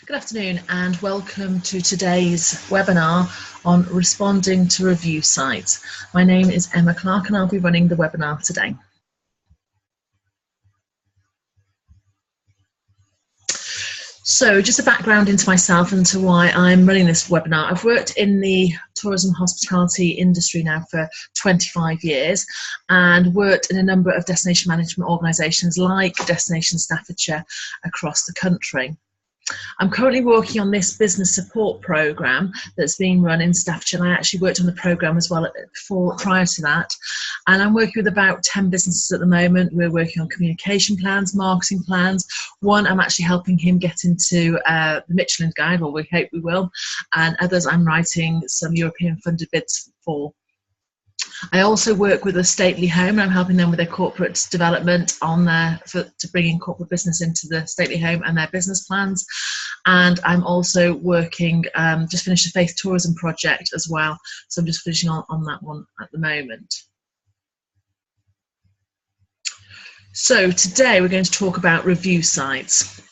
Good afternoon and welcome to today's webinar on responding to review sites. My name is Emma Clarke and I'll be running the webinar today. So just a background into myself and to why I'm running this webinar. I've worked in the tourism hospitality industry now for 25 years and worked in a number of destination management organisations like Destination Staffordshire across the country. I'm currently working on this business support programme that's being run in Staffordshire, and I actually worked on the programme as well prior to that. And I'm working with about 10 businesses at the moment. We're working on communication plans, marketing plans. One, I'm actually helping him get into the Michelin Guide, or we hope we will, and others I'm writing some European funded bids for. I also work with a stately home and I'm helping them with their corporate development on to bring in corporate business into the stately home and their business plans. And I'm also working, just finished a faith tourism project as well. So I'm just finishing on that one at the moment. So today we're going to talk about review sites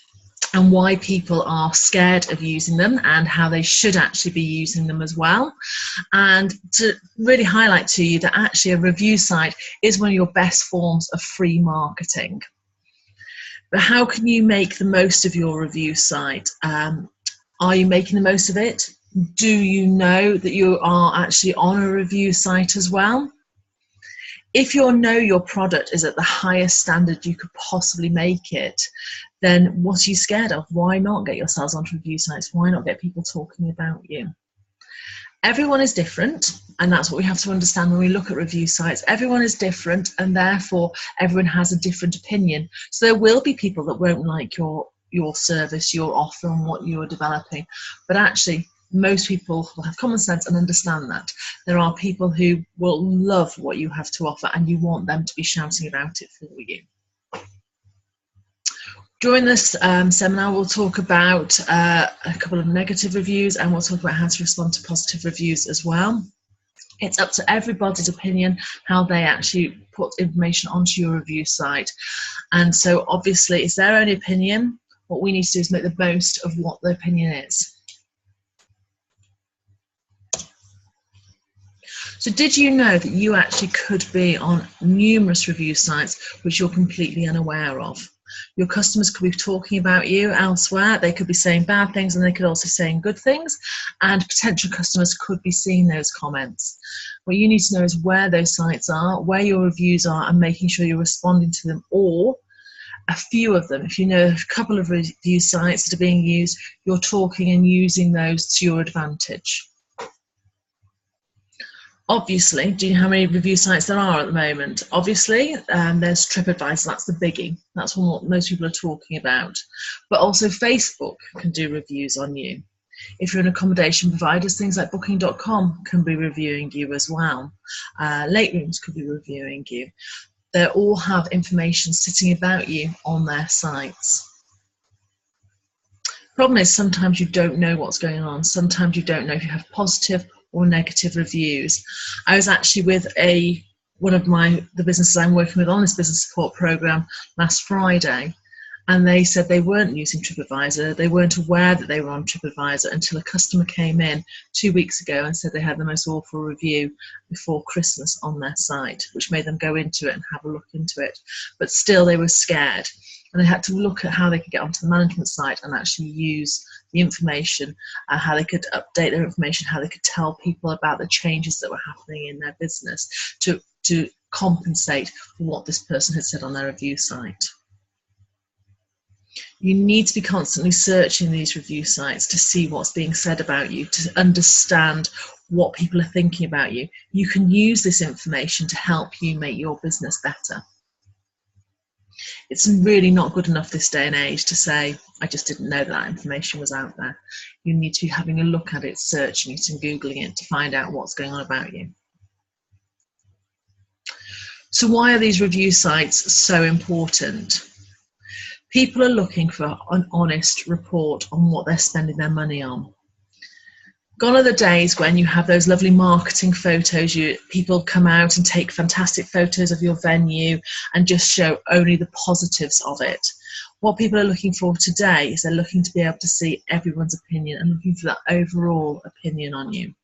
and why people are scared of using them and how they should actually be using them as well. And to really highlight to you that actually a review site is one of your best forms of free marketing. But how can you make the most of your review site? Are you making the most of it? Do you know that you are actually on a review site as well? If you know your product is at the highest standard you could possibly make it, then what are you scared of? Why not get yourselves onto review sites? Why not get people talking about you? Everyone is different, and that's what we have to understand when we look at review sites. Everyone is different, and therefore everyone has a different opinion. So there will be people that won't like your service, your offer, and what you're developing. But actually, most people will have common sense and understand that. There are people who will love what you have to offer, and you want them to be shouting about it for you. During this seminar, we'll talk about a couple of negative reviews, and we'll talk about how to respond to positive reviews as well. It's up to everybody's opinion how they actually put information onto your review site. And so obviously it's their own opinion. What we need to do is make the most of what the opinion is. So did you know that you actually could be on numerous review sites which you're completely unaware of? Your customers could be talking about you elsewhere. They could be saying bad things, and they could also be saying good things, and potential customers could be seeing those comments. What you need to know is where those sites are, where your reviews are, and making sure you're responding to them, or a few of them. If you know a couple of review sites that are being used, you're talking and using those to your advantage. Obviously, do you know how many review sites there are at the moment? Obviously, there's TripAdvisor, that's the biggie. That's what most people are talking about. But also Facebook can do reviews on you. If you're an accommodation provider, things like Booking.com can be reviewing you as well. Late Rooms could be reviewing you. They all have information sitting about you on their sites. Problem is, sometimes you don't know what's going on. Sometimes you don't know if you have positive or negative reviews. I was actually with one of the businesses I'm working with on this business support program last Friday, and they said they weren't using TripAdvisor. They weren't aware that they were on TripAdvisor until a customer came in 2 weeks ago and said they had the most awful review before Christmas on their site, which made them go into it and have a look into it. But still, they were scared, and they had to look at how they could get onto the management site and actually use the information, how they could update their information, how they could tell people about the changes that were happening in their business to compensate for what this person had said on their review site. You need to be constantly searching these review sites to see what's being said about you, to understand what people are thinking about you. You can use this information to help you make your business better. It's really not good enough this day and age to say, I just didn't know that information was out there. You need to be having a look at it, searching it and Googling it to find out what's going on about you. So why are these review sites so important? People are looking for an honest report on what they're spending their money on. Gone are the days when you have those lovely marketing photos, people come out and take fantastic photos of your venue and just show only the positives of it. What people are looking for today is they're looking to be able to see everyone's opinion and looking for that overall opinion on you.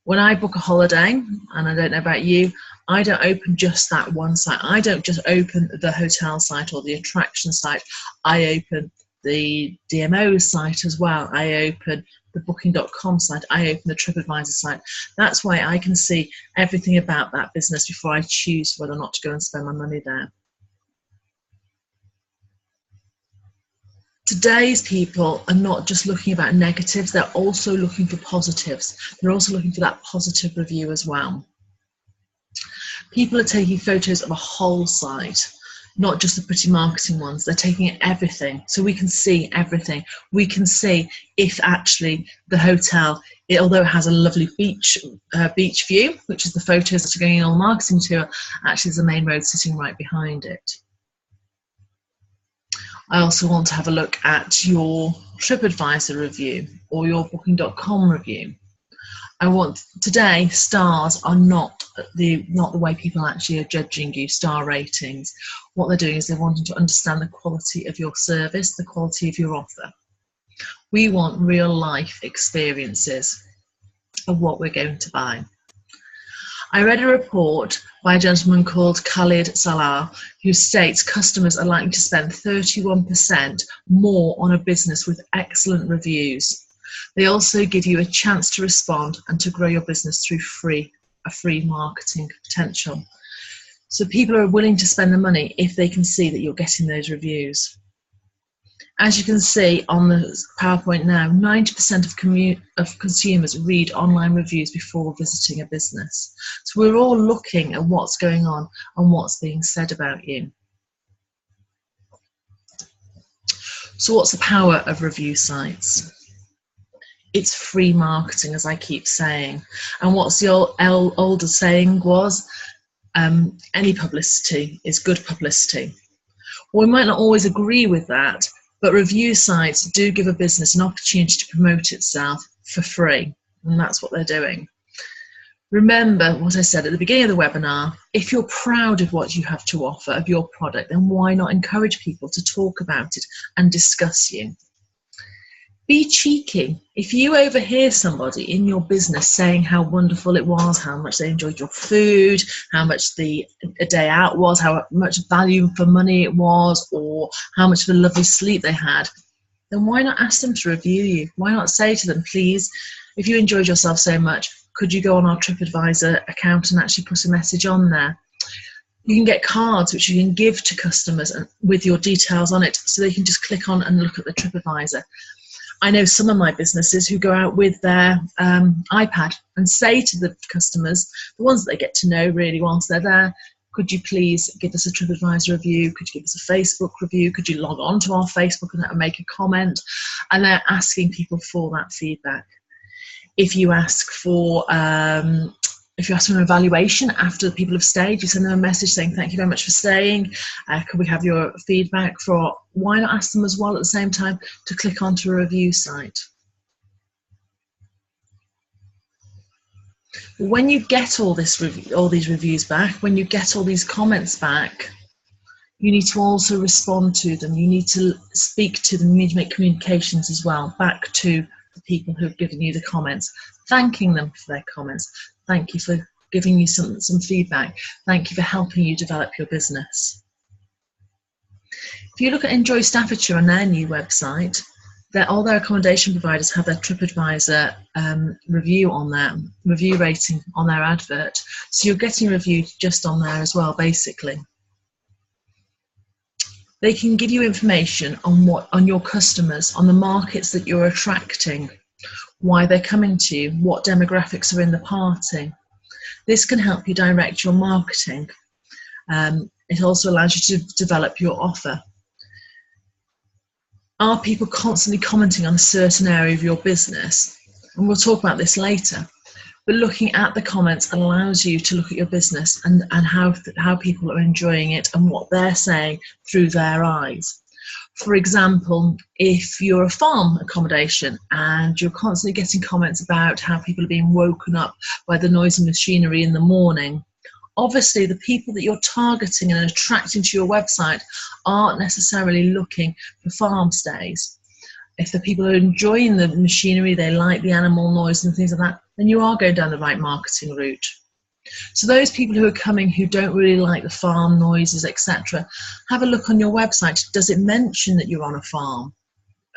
When I book a holiday, and I don't know about you, I don't open just that one site. I don't just open the hotel site or the attraction site. I open the DMO site as well. I open the booking.com site. I open the TripAdvisor site. That's why I can see everything about that business before I choose whether or not to go and spend my money there. Today's people are not just looking about negatives, they're also looking for positives. They're also looking for that positive review as well. People are taking photos of a whole site, not just the pretty marketing ones. They're taking everything, so we can see everything. We can see if actually the hotel, although it has a lovely beach view, which is the photos that are going on the marketing tour, actually there's a main road sitting right behind it. I also want to have a look at your TripAdvisor review or your booking.com review. Today, stars are not the way people actually are judging you, star ratings. What they're doing is they're wanting to understand the quality of your service, the quality of your offer. We want real life experiences of what we're going to buy. I read a report by a gentleman called Khalid Salah, who states customers are likely to spend 31% more on a business with excellent reviews. They also give you a chance to respond and to grow your business through a free marketing potential. So people are willing to spend the money if they can see that you're getting those reviews. As you can see on the PowerPoint now, 90% of consumers read online reviews before visiting a business. So we're all looking at what's going on and what's being said about you. So what's the power of review sites? It's free marketing, as I keep saying. And what's the older saying was, any publicity is good publicity. Well, we might not always agree with that, but review sites do give a business an opportunity to promote itself for free, and that's what they're doing. Remember what I said at the beginning of the webinar, if you're proud of what you have to offer, of your product, then why not encourage people to talk about it and discuss you? Be cheeky. If you overhear somebody in your business saying how wonderful it was, how much they enjoyed your food, how much a day out was, how much value for money it was, or how much of a lovely sleep they had, then why not ask them to review you? Why not say to them, please, if you enjoyed yourself so much, could you go on our TripAdvisor account and actually put a message on there? You can get cards which you can give to customers with your details on it, so they can just click on and look at the TripAdvisor. I know some of my businesses who go out with their iPad and say to the customers, the ones that they get to know really whilst they're there, could you please give us a TripAdvisor review? Could you give us a Facebook review? Could you log on to our Facebook and make a comment? And they're asking people for that feedback. If you ask for an evaluation after the people have stayed, you send them a message saying thank you very much for staying. Could we have your feedback? Why not ask them as well at the same time to click onto a review site? When you get all these reviews back, when you get all these comments back, you need to also respond to them. You need to speak to them. You need to make communications as well back to the people who have given you the comments, thanking them for their comments. Thank you for giving you some feedback. Thank you for helping you develop your business. If you look at Enjoy Staffordshire on their new website, all their accommodation providers have their TripAdvisor review rating on their advert. So you're getting reviewed just on there as well, basically. They can give you information on your customers, on the markets that you're attracting, why they're coming to you, what demographics are in the party. This can help you direct your marketing. It also allows you to develop your offer. Are people constantly commenting on a certain area of your business? And we'll talk about this later. But looking at the comments allows you to look at your business and how people are enjoying it and what they're saying through their eyes. For example, if you're a farm accommodation and you're constantly getting comments about how people are being woken up by the noisy machinery in the morning, Obviously, the people that you're targeting and attracting to your website aren't necessarily looking for farm stays. If the people are enjoying the machinery, they like the animal noise and things like that, then you are going down the right marketing route. So those people who are coming who don't really like the farm noises, etc., have a look on your website. Does it mention that you're on a farm?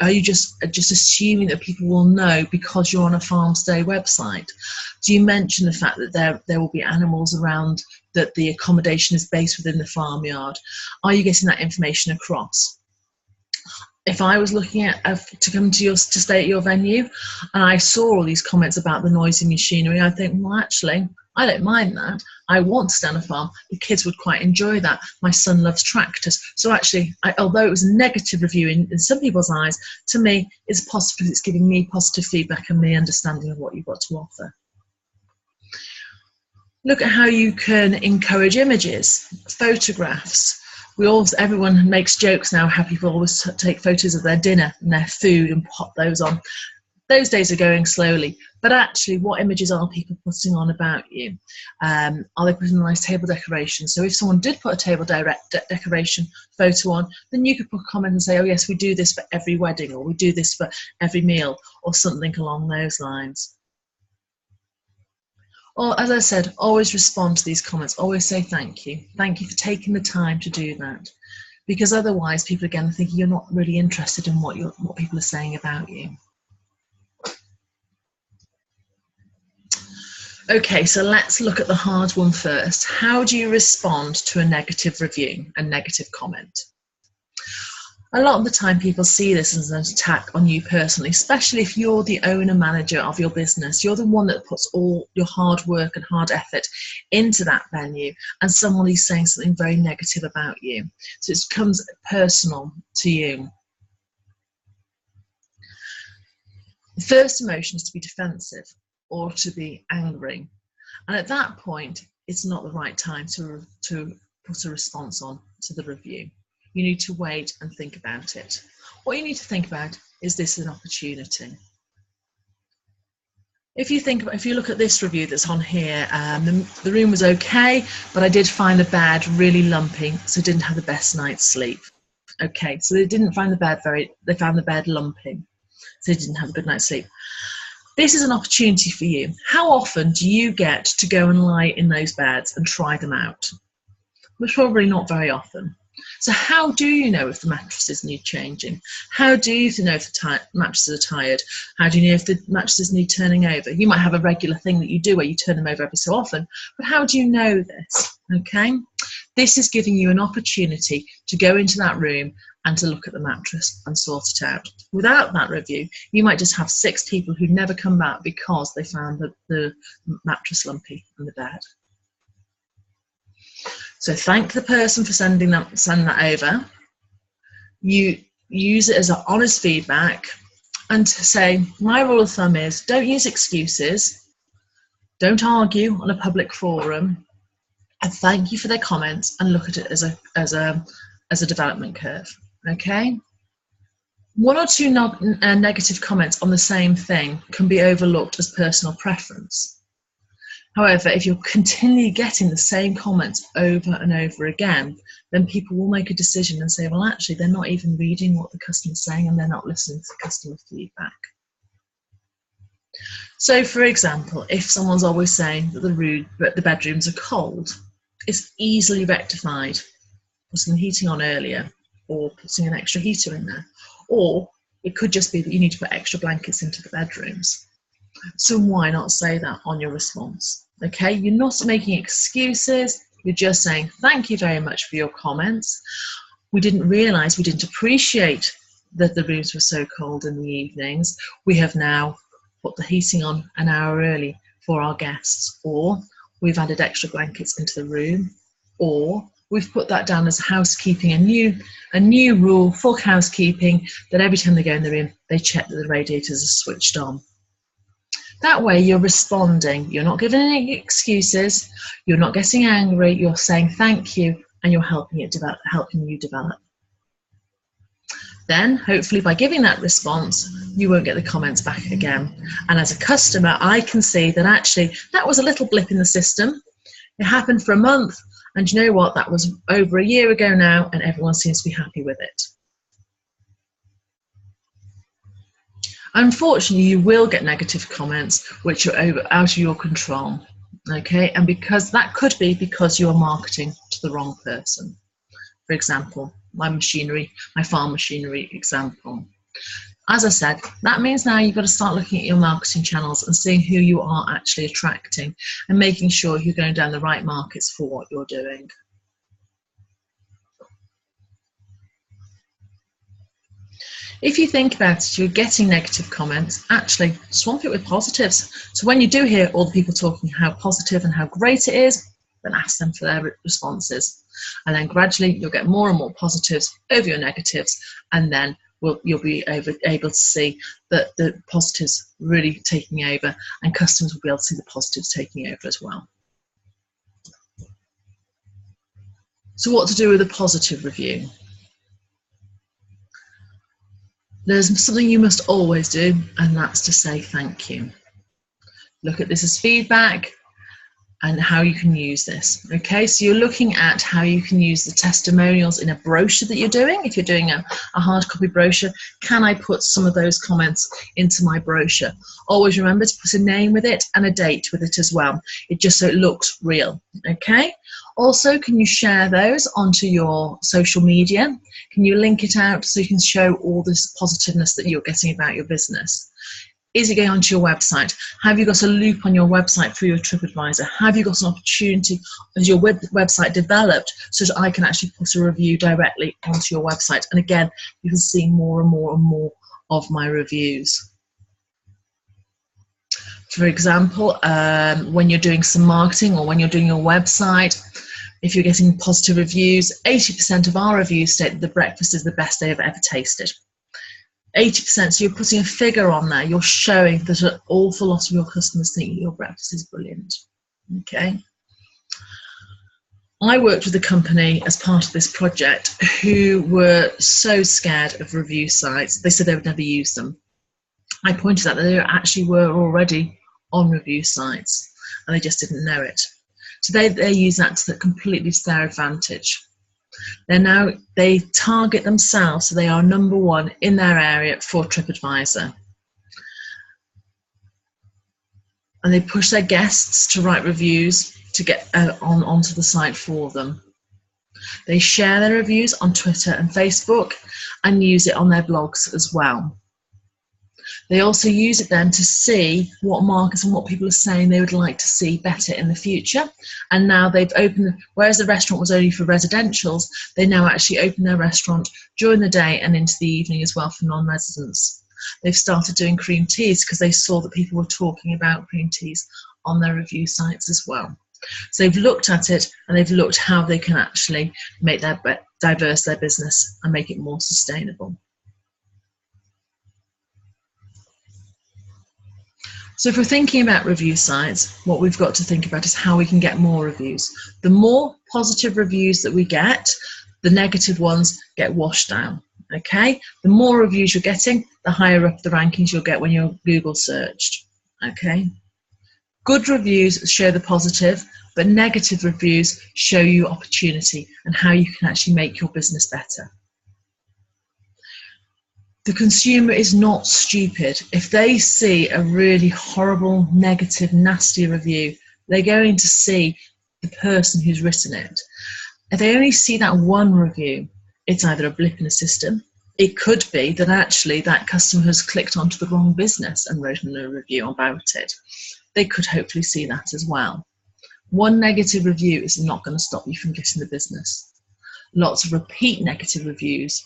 Are you just assuming that people will know because you're on a farm stay website? Do you mention the fact that there will be animals around, that the accommodation is based within the farmyard? Are you getting that information across? If I was looking at to come to stay at your venue and I saw all these comments about the noisy machinery, I think, well, actually, I don't mind that. I want to stay on a farm. The kids would quite enjoy that. My son loves tractors. So actually, although it was a negative review in some people's eyes, to me, it's positive because it's giving me positive feedback and me understanding of what you've got to offer. Look at how you can encourage images, photographs. Everyone makes jokes now how people always take photos of their dinner and their food and pop those on. Those days are going slowly, but actually, what images are people putting on about you? Are they putting a nice table decoration? So if someone did put a table decoration photo on, then you could put a comment and say, oh yes, we do this for every wedding, or we do this for every meal, or something along those lines. Or, as I said, always respond to these comments. Always say thank you. Thank you for taking the time to do that. Because otherwise, people again think you're not really interested in what people are saying about you. Okay, so let's look at the hard one first. How do you respond to a negative review, a negative comment? A lot of the time people see this as an attack on you personally, especially if you're the owner manager of your business. You're the one that puts all your hard work and hard effort into that venue, and someone is saying something very negative about you. So it becomes personal to you. The first emotion is to be defensive or to be angry. And at that point, it's not the right time to put a response on to the review. You need to wait and think about it. What you need to think about is this an opportunity. If you look at this review that's on here, the room was okay, but I did find the bed really lumpy, so didn't have the best night's sleep. Okay, so they found the bed lumpy, so they didn't have a good night's sleep. This is an opportunity for you. How often do you get to go and lie in those beds and try them out? Well, probably not very often. So how do you know if the mattresses need changing? How do you know if the mattresses are tired? How do you know if the mattresses need turning over? You might have a regular thing that you do where you turn them over every so often, but how do you know this? Okay, this is giving you an opportunity to go into that room and to look at the mattress and sort it out. Without that review, you might just have 6 people who never come back because they found the mattress lumpy in the bed. So thank the person for sending that over. You use it as an honest feedback and to say, my rule of thumb is don't use excuses, don't argue on a public forum, and thank you for their comments and look at it as a development curve. Okay? 1 or 2 negative comments on the same thing can be overlooked as personal preference. However, if you're continually getting the same comments over and over again, then people will make a decision and say, well, actually, they're not even reading what the customer's saying and they're not listening to the customer feedback. So, for example, if someone's always saying that the bedrooms are cold, it's easily rectified. Putting the heating on earlier or putting an extra heater in there. Or it could just be that you need to put extra blankets into the bedrooms. So why not say that on your response? Okay, you're not making excuses, you're just saying thank you very much for your comments. We didn't realise, we didn't appreciate that the rooms were so cold in the evenings. We have now put the heating on an hour early for our guests, or we've added extra blankets into the room, or we've put that down as housekeeping, a new rule for housekeeping, that every time they go in the room, they check that the radiators are switched on. That way you're responding, you're not giving any excuses, you're not getting angry, you're saying thank you, and you're helping you develop. Then, hopefully by giving that response, you won't get the comments back again. And as a customer, I can see that actually that was a little blip in the system. It happened for a month, and you know what? That was over a year ago now, and everyone seems to be happy with it. Unfortunately, you will get negative comments which are out of your control, okay? And because that could be because you are marketing to the wrong person. For example, my farm machinery example. As I said, that means now you've got to start looking at your marketing channels and seeing who you are actually attracting and making sure you're going down the right markets for what you're doing. If you think about it, you're getting negative comments, actually swamp it with positives. So when you do hear all the people talking how positive and how great it is, then ask them for their responses. And then gradually you'll get more and more positives over your negatives, and then you'll be able to see that the positives really taking over, and customers will be able to see the positives taking over as well. So what to do with a positive review? There's something you must always do, and that's to say thank you. Look at this as feedback and how you can use this. Okay, so you're looking at how you can use the testimonials in a brochure that you're doing. If you're doing a hard copy brochure, can I put some of those comments into my brochure? Always remember to put a name with it and a date with it as well. It just so it looks real. Okay. Also, can you share those onto your social media? Can you link it out so you can show all this positiveness that you're getting about your business? Is it going onto your website? Have you got a loop on your website for your TripAdvisor? Have you got an opportunity as your website developed so that I can actually put a review directly onto your website? And again, you can see more and more and more of my reviews. For example, when you're doing some marketing or when you're doing your website, if you're getting positive reviews, 80% of our reviews state that the breakfast is the best they have ever tasted. 80%, so you're putting a figure on there, you're showing that an awful lot of your customers think your breakfast is brilliant. Okay. I worked with a company as part of this project who were so scared of review sites, they said they would never use them. I pointed out that they actually were already on review sites and they just didn't know it. So they use that to completely their advantage. They target themselves, so they are number one in their area for TripAdvisor. And they push their guests to write reviews to get onto the site for them. They share their reviews on Twitter and Facebook and use it on their blogs as well. They also use it then to see what markets and what people are saying they would like to see better in the future. And now they've opened, whereas the restaurant was only for residentials, they now actually open their restaurant during the day and into the evening as well for non-residents. They've started doing cream teas because they saw that people were talking about cream teas on their review sites as well. So they've looked at it and they've looked how they can actually make diverse their business and make it more sustainable. So if we're thinking about review sites, what we've got to think about is how we can get more reviews. The more positive reviews that we get, the negative ones get washed down, okay? The more reviews you're getting, the higher up the rankings you'll get when you're Google searched, okay? Good reviews show the positive, but negative reviews show you opportunity and how you can actually make your business better. The consumer is not stupid. If they see a really horrible, negative, nasty review, they're going to see the person who's written it. If they only see that one review, it's either a blip in the system. It could be that actually that customer has clicked onto the wrong business and wrote a review about it. They could hopefully see that as well. One negative review is not going to stop you from getting the business. Lots of repeat negative reviews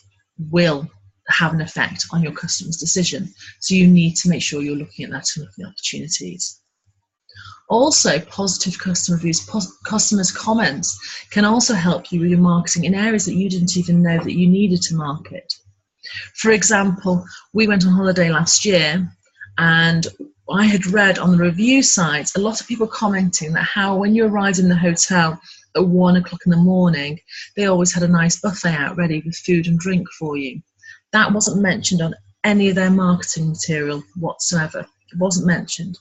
will have an effect on your customer's decision. So you need to make sure you're looking at that and looking at opportunities. Also, positive customer reviews, customers' comments can also help you with your marketing in areas that you didn't even know that you needed to market. For example, we went on holiday last year and I had read on the review sites a lot of people commenting that how when you arrived in the hotel at 1 o'clock in the morning, they always had a nice buffet out ready with food and drink for you. That wasn't mentioned on any of their marketing material whatsoever. It wasn't mentioned.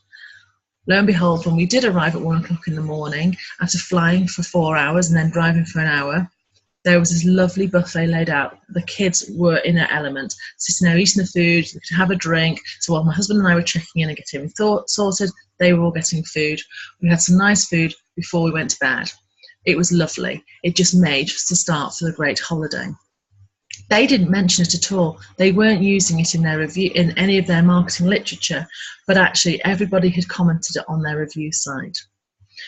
Lo and behold, when we did arrive at 1 o'clock in the morning, after flying for 4 hours and then driving for an hour, there was this lovely buffet laid out. The kids were in their element, sitting there eating the food, they could have a drink. So while my husband and I were checking in and getting everything sorted, they were all getting food. We had some nice food before we went to bed. It was lovely. It just made the start for the great holiday. They didn't mention it at all. They weren't using it in their review, in any of their marketing literature, but actually everybody had commented it on their review site.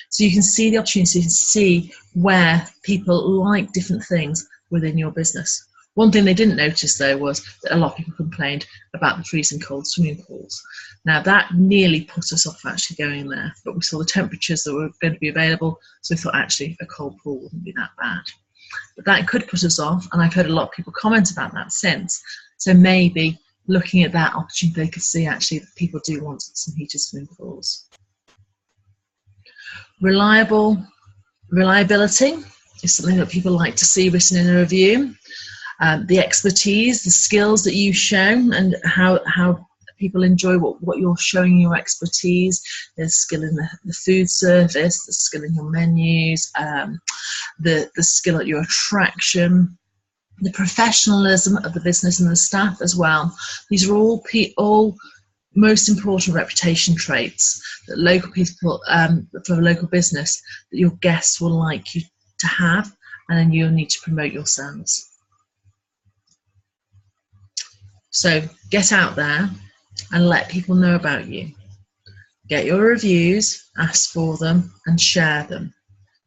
So you can see the opportunity to see where people like different things within your business. One thing they didn't notice though was that a lot of people complained about the freezing cold swimming pools. Now that nearly put us off actually going there, but we saw the temperatures that were going to be available, so we thought actually a cold pool wouldn't be that bad. But that could put us off, and I've heard a lot of people comment about that since. So maybe looking at that opportunity, they could see actually that people do want some heated swimming pools. Reliability is something that people like to see written in a review. The expertise, the skills that you show, and how people enjoy what you're showing your expertise. There's skill in the food service, the skill in your menus, the skill at your attraction, the professionalism of the business and the staff as well. These are all most important reputation traits that local people, for a local business, that your guests will like you to have, and then you'll need to promote yourselves. So get out there and let people know about you. Get your reviews, ask for them, and share them.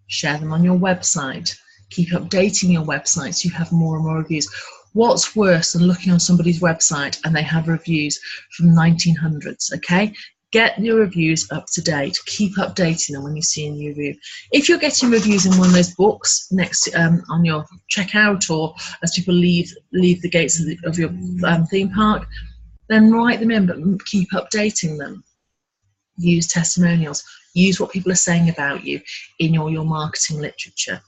Share them on your website. Keep updating your website so you have more and more reviews. What's worse than looking on somebody's website and they have reviews from 1900s, okay? Get your reviews up to date. Keep updating them when you see a new review. If you're getting reviews in one of those books next on your checkout, or as people leave the gates of your theme park, then write them in, but keep updating them. Use testimonials. Use what people are saying about you in your marketing literature.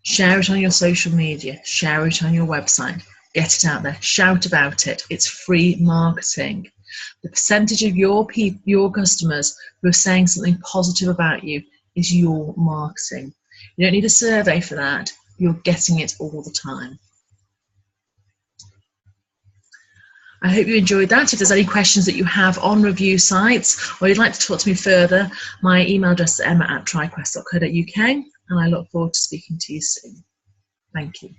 Share it on your social media. Share it on your website. Get it out there. Shout about it. It's free marketing. The percentage of your customers who are saying something positive about you is your marketing. You don't need a survey for that. You're getting it all the time. I hope you enjoyed that. If there's any questions that you have on review sites, or you'd like to talk to me further, my email address is emma@triquest.co.uk, and I look forward to speaking to you soon. Thank you.